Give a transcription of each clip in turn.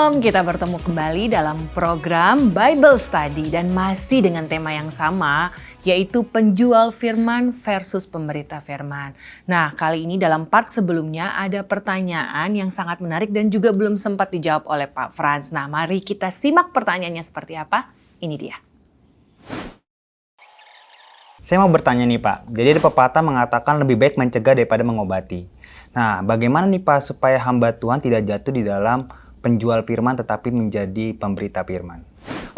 Shalom, kita bertemu kembali dalam program Bible Study dan masih dengan tema yang sama, yaitu penjual firman versus pemberita firman. Nah, kali ini dalam part sebelumnya ada pertanyaan yang sangat menarik dan juga belum sempat dijawab oleh Pak Frans. Nah, mari kita simak pertanyaannya seperti apa. Ini dia. Saya mau bertanya nih Pak, jadi ada pepatah mengatakan lebih baik mencegah daripada mengobati. Nah, bagaimana nih Pak supaya hamba Tuhan tidak jatuh di dalam penjual firman tetapi menjadi pemberita firman?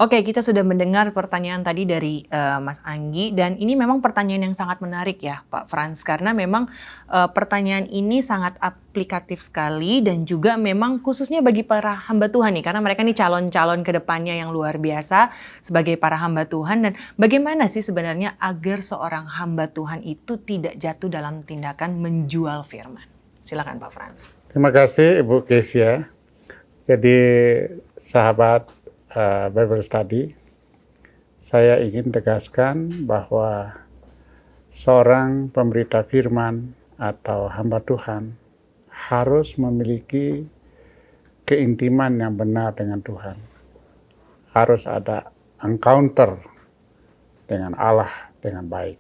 Oke, kita sudah mendengar pertanyaan tadi dari Mas Anggi dan ini memang pertanyaan yang sangat menarik ya Pak Frans, karena memang pertanyaan ini sangat aplikatif sekali dan juga memang khususnya bagi para hamba Tuhan nih, karena mereka nih calon-calon ke depannya yang luar biasa sebagai para hamba Tuhan. Dan bagaimana sih sebenarnya agar seorang hamba Tuhan itu tidak jatuh dalam tindakan menjual firman? Silakan Pak Frans. Terima kasih Ibu Kesia. Jadi sahabat Bible Study, saya ingin tegaskan bahwa seorang pemberita firman atau hamba Tuhan harus memiliki keintiman yang benar dengan Tuhan. Harus ada encounter dengan Allah dengan baik.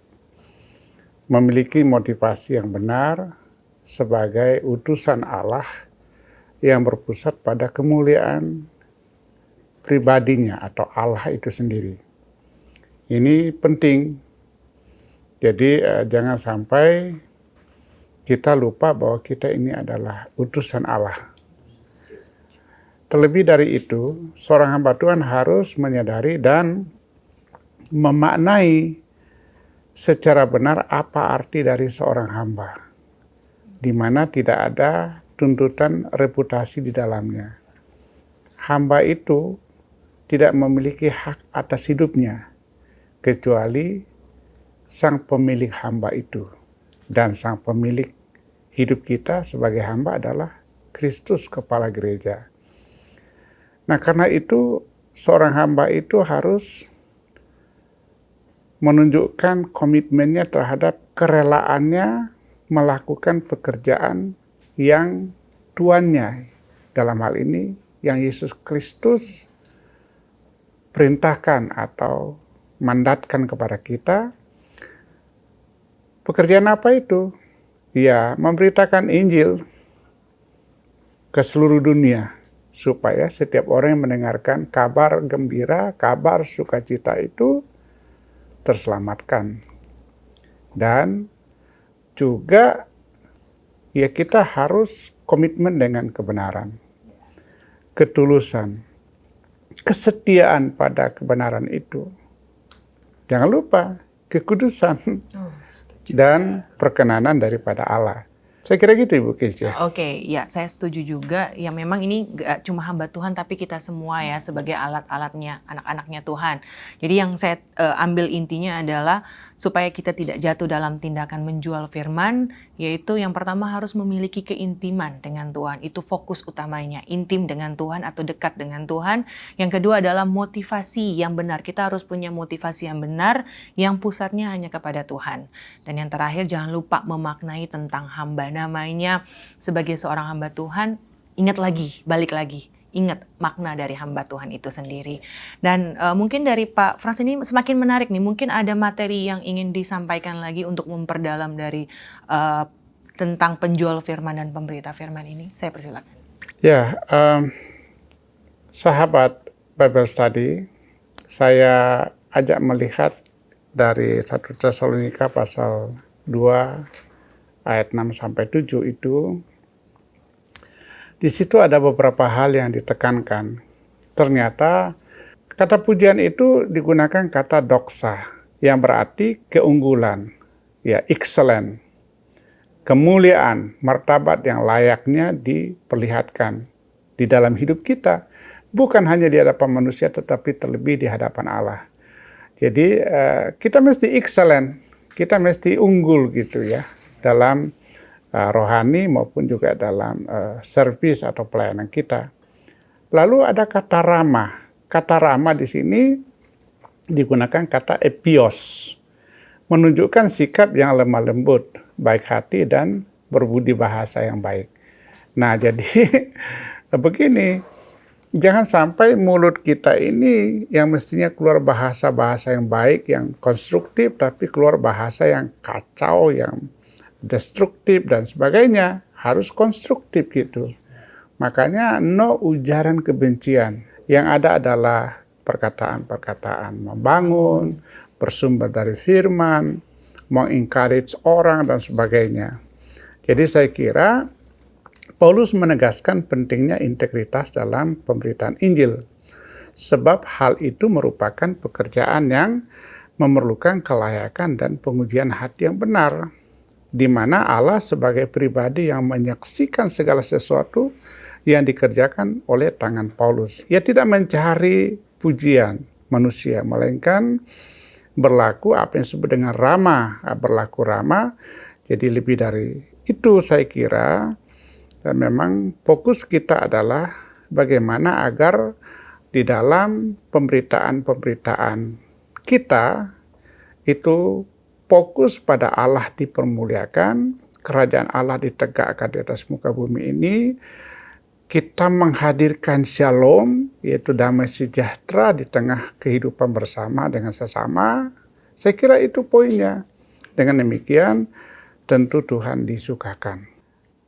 Memiliki motivasi yang benar sebagai utusan Allah yang berpusat pada kemuliaan pribadinya atau Allah itu sendiri. Ini penting. Jadi jangan sampai kita lupa bahwa kita ini adalah utusan Allah. Terlebih dari itu, seorang hamba Tuhan harus menyadari dan memaknai secara benar apa arti dari seorang hamba, di mana tidak ada tuntutan reputasi di dalamnya. Hamba itu tidak memiliki hak atas hidupnya, kecuali sang pemilik hamba itu. Dan sang pemilik hidup kita sebagai hamba adalah Kristus, kepala gereja. Nah, karena itu seorang hamba itu harus menunjukkan komitmennya terhadap kerelaannya melakukan pekerjaan yang tuannya, dalam hal ini yang Yesus Kristus perintahkan atau mandatkan kepada kita. Pekerjaan apa itu? Ya, memberitakan Injil ke seluruh dunia supaya setiap orang yang mendengarkan kabar gembira, kabar sukacita itu terselamatkan. Dan juga ya kita harus komitmen dengan kebenaran, ketulusan, kesetiaan pada kebenaran itu. Jangan lupa kekudusan dan perkenanan daripada Allah. Saya kira gitu Ibu Kesia. Oke, ya saya setuju juga. Ya memang ini gak cuma hamba Tuhan tapi kita semua ya sebagai alat-alatnya, anak-anaknya Tuhan. Jadi yang saya ambil intinya adalah supaya kita tidak jatuh dalam tindakan menjual firman, yaitu yang pertama harus memiliki keintiman dengan Tuhan. Itu fokus utamanya, intim dengan Tuhan atau dekat dengan Tuhan. Yang kedua adalah motivasi yang benar. Kita harus punya motivasi yang benar yang pusatnya hanya kepada Tuhan. Dan yang terakhir jangan lupa memaknai tentang hamba. Namanya sebagai seorang hamba Tuhan, ingat lagi, balik lagi. Ingat makna dari hamba Tuhan itu sendiri. Dan mungkin dari Pak Frans ini semakin menarik nih. Mungkin ada materi yang ingin disampaikan lagi untuk memperdalam dari tentang penjual firman dan pemberita firman ini. Saya persilakan. Ya, sahabat Bible Study, saya ajak melihat dari 1 Tesalonika pasal 2 ayat 6-7 itu. Di situ ada beberapa hal yang ditekankan. Ternyata kata pujian itu digunakan kata doxa, yang berarti keunggulan, ya excellent, kemuliaan, martabat yang layaknya diperlihatkan di dalam hidup kita. Bukan hanya di hadapan manusia, tetapi terlebih di hadapan Allah. Jadi kita mesti excellent, kita mesti unggul gitu ya, dalam rohani maupun juga dalam servis atau pelayanan kita. Lalu ada kata ramah. Kata ramah di sini digunakan kata epios, menunjukkan sikap yang lemah lembut, baik hati dan berbudi bahasa yang baik. Nah, jadi begini, Jangan sampai mulut kita ini yang mestinya keluar bahasa-bahasa yang baik, yang konstruktif, tapi keluar bahasa yang kacau, yang destruktif dan sebagainya. Harus konstruktif gitu. Makanya no ujaran kebencian. Yang ada adalah perkataan-perkataan membangun, bersumber dari firman, mengencourage orang dan sebagainya. Jadi saya kira Paulus menegaskan pentingnya integritas dalam pemberitaan Injil. Sebab hal itu merupakan pekerjaan yang memerlukan kelayakan dan pengujian hati yang benar. Di mana Allah sebagai pribadi yang menyaksikan segala sesuatu yang dikerjakan oleh tangan Paulus. Ia tidak mencari pujian manusia, melainkan berlaku apa yang disebut dengan ramah. Berlaku ramah, jadi lebih dari itu saya kira. Dan memang fokus kita adalah bagaimana agar di dalam pemberitaan-pemberitaan kita itu fokus pada Allah dipermuliakan, kerajaan Allah ditegakkan di atas muka bumi ini, kita menghadirkan shalom, yaitu damai sejahtera di tengah kehidupan bersama dengan sesama. Saya kira itu poinnya. Dengan demikian tentu Tuhan disukakan.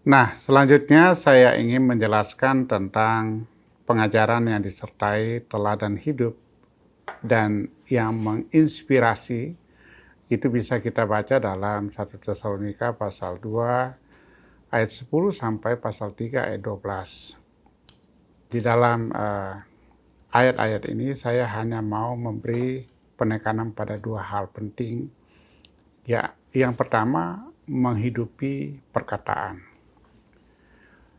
Nah, selanjutnya saya ingin menjelaskan tentang pengajaran yang disertai teladan hidup dan yang menginspirasi. Itu bisa kita baca dalam 1 Tesalonika pasal 2 ayat 10 sampai pasal 3 ayat 12. Di dalam ayat-ayat ini saya hanya mau memberi penekanan pada dua hal penting. Ya, yang pertama menghidupi perkataan.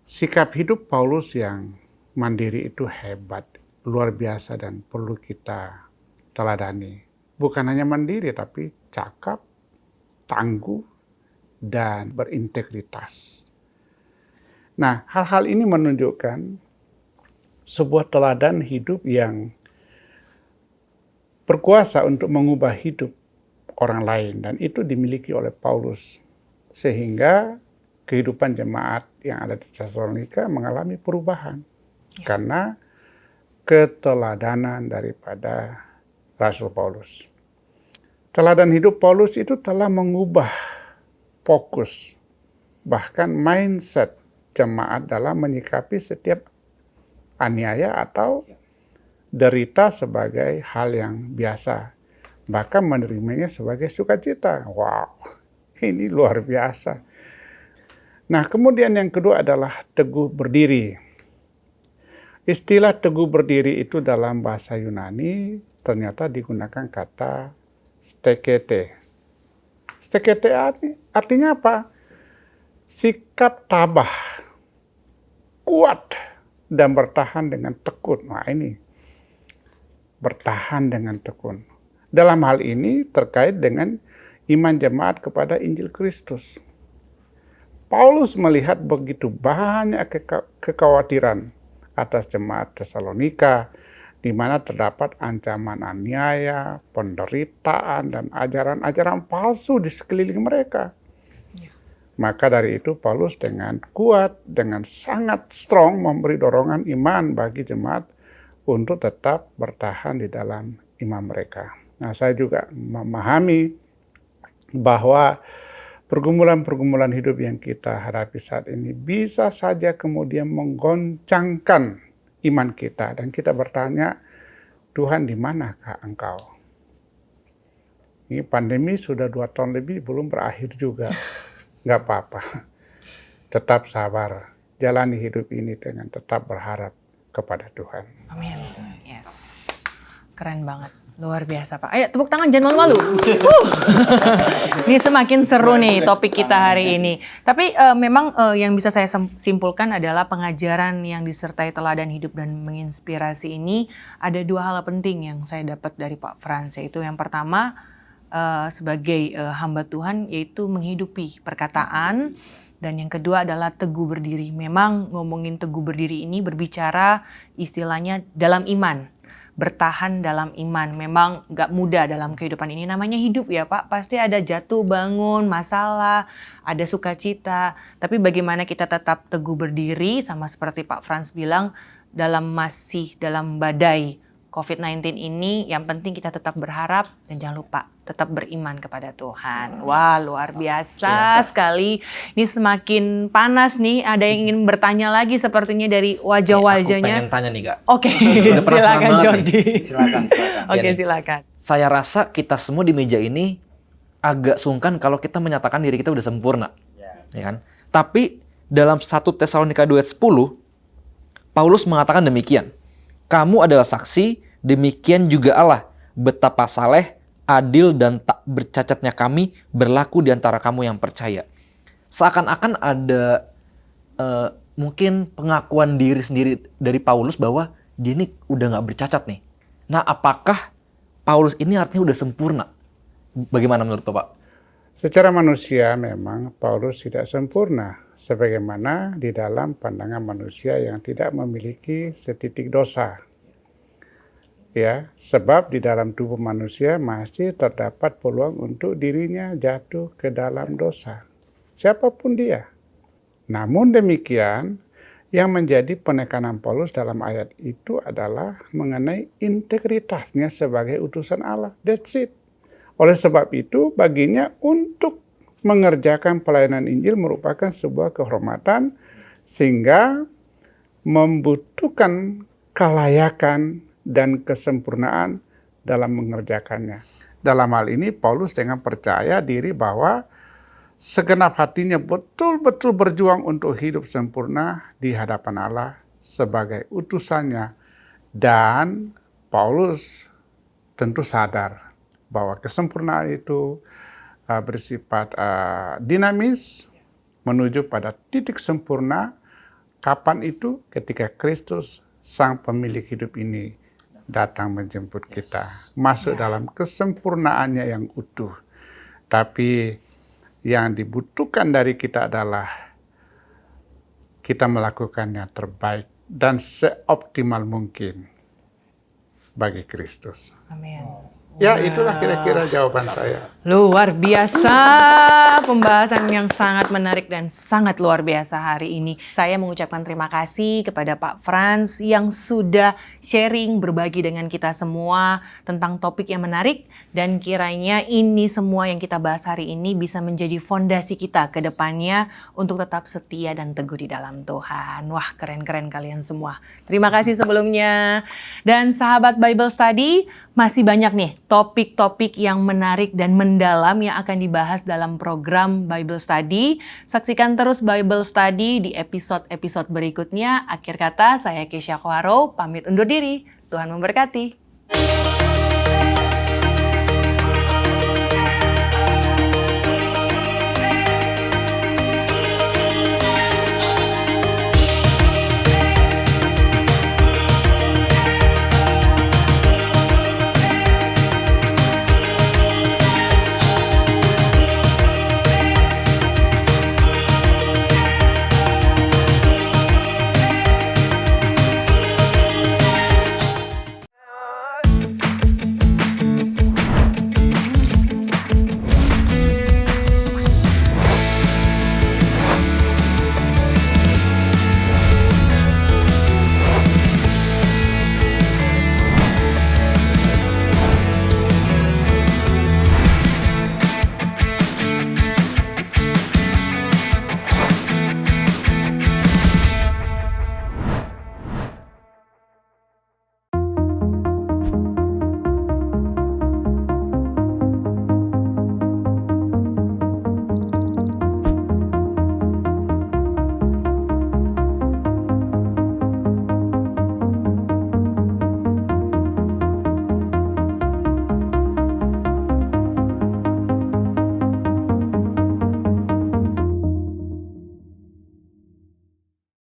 Sikap hidup Paulus yang mandiri itu hebat, luar biasa dan perlu kita teladani. Bukan hanya mandiri tapi cakap, tangguh, dan berintegritas. Nah, hal-hal ini menunjukkan sebuah teladan hidup yang berkuasa untuk mengubah hidup orang lain. Dan itu dimiliki oleh Paulus. Sehingga kehidupan jemaat yang ada di Tesalonika mengalami perubahan. Karena keteladanan daripada Rasul Paulus. Teladan hidup Paulus itu telah mengubah fokus, bahkan mindset jemaat dalam menyikapi setiap aniaya atau derita sebagai hal yang biasa. Bahkan menerimanya sebagai sukacita. Wow, ini luar biasa. Nah, kemudian yang kedua adalah teguh berdiri. Istilah teguh berdiri itu dalam bahasa Yunani ternyata digunakan kata stekete. Stekete artinya apa? Sikap tabah, kuat, dan bertahan dengan tekun. Nah ini, bertahan dengan tekun. Dalam hal ini terkait dengan iman jemaat kepada Injil Kristus. Paulus melihat begitu banyak kekhawatiran atas jemaat Tesalonika, di mana terdapat ancaman aniaya, penderitaan, dan ajaran-ajaran palsu di sekeliling mereka. Maka dari itu Paulus dengan kuat, dengan sangat strong memberi dorongan iman bagi jemaat untuk tetap bertahan di dalam iman mereka. Nah, saya juga memahami bahwa pergumulan-pergumulan hidup yang kita hadapi saat ini bisa saja kemudian menggoncangkan iman kita. Dan kita bertanya, Tuhan di manakah Engkau? Ini pandemi sudah 2 tahun lebih, belum berakhir juga. Nggak apa-apa. Tetap sabar. Jalani hidup ini dengan tetap berharap kepada Tuhan. Amin. Yes. Keren banget. Luar biasa, Pak. Ayo tepuk tangan, jangan malu-malu. Ini semakin seru nih topik kita hari ini. Tapi memang yang bisa saya simpulkan adalah pengajaran yang disertai teladan hidup dan menginspirasi ini ada 2 hal penting yang saya dapat dari Pak Frans. Yaitu yang pertama sebagai hamba Tuhan yaitu menghidupi perkataan. Dan yang kedua adalah teguh berdiri. Memang ngomongin teguh berdiri ini berbicara istilahnya dalam iman. Bertahan dalam iman. Memang gak mudah dalam kehidupan ini. Namanya hidup ya Pak. Pasti ada jatuh bangun, masalah, ada sukacita. Tapi bagaimana kita tetap teguh berdiri sama seperti Pak Frans bilang masih dalam badai COVID-19 ini, yang penting kita tetap berharap dan jangan lupa tetap beriman kepada Tuhan. Wah, luar biasa sekali. Ini semakin panas nih. Ada yang ingin bertanya lagi sepertinya dari Aku wajah-wajahnya. pengen tanya nih Kak. Oke, Udah penasaran silakan banget Jordi. Silakan. Oke, nih. silakan. Saya rasa kita semua di meja ini agak sungkan kalau kita menyatakan diri kita udah sempurna. Ya kan? Tapi dalam 1 Tesalonika 2 ayat 10, Paulus mengatakan demikian. Kamu adalah saksi, demikian juga Allah. Betapa saleh, adil, dan tak bercacatnya kami berlaku di antara kamu yang percaya. Seakan-akan ada mungkin pengakuan diri sendiri dari Paulus bahwa dia ini udah nggak bercacat nih. Nah, apakah Paulus ini artinya udah sempurna? Bagaimana menurut Bapak? Secara manusia memang Paulus tidak sempurna, sebagaimana di dalam pandangan manusia yang tidak memiliki setitik dosa. Ya, sebab di dalam tubuh manusia masih terdapat peluang untuk dirinya jatuh ke dalam dosa. Siapapun dia. Namun demikian, yang menjadi penekanan Paulus dalam ayat itu adalah mengenai integritasnya sebagai utusan Allah. That's it. Oleh sebab itu, baginya untuk mengerjakan pelayanan Injil merupakan sebuah kehormatan, sehingga membutuhkan kelayakan dan kesempurnaan dalam mengerjakannya. Dalam hal ini, Paulus dengan percaya diri bahwa segenap hatinya betul-betul berjuang untuk hidup sempurna di hadapan Allah sebagai utusannya. Dan Paulus tentu sadar bahwa kesempurnaan itu bersifat dinamis menuju pada titik sempurna. Kapan itu? Ketika Kristus, Sang Pemilik hidup ini, datang menjemput kita. Masuk dalam kesempurnaannya yang utuh. Tapi yang dibutuhkan dari kita adalah kita melakukan yang terbaik dan seoptimal mungkin bagi Kristus. Amin. Ya, itulah kira-kira jawaban saya. Luar biasa, pembahasan yang sangat menarik dan sangat luar biasa hari ini. Saya mengucapkan terima kasih kepada Pak Frans yang sudah sharing, berbagi dengan kita semua tentang topik yang menarik. Dan kiranya ini semua yang kita bahas hari ini bisa menjadi fondasi kita ke depannya untuk tetap setia dan teguh di dalam Tuhan. Wah, keren-keren kalian semua. Terima kasih sebelumnya. Dan sahabat Bible Study, masih banyak nih topik-topik yang menarik dan mendalam yang akan dibahas dalam program Bible Study. Saksikan terus Bible Study di episode-episode berikutnya. Akhir kata, saya Kesha Kwaro, pamit undur diri. Tuhan memberkati.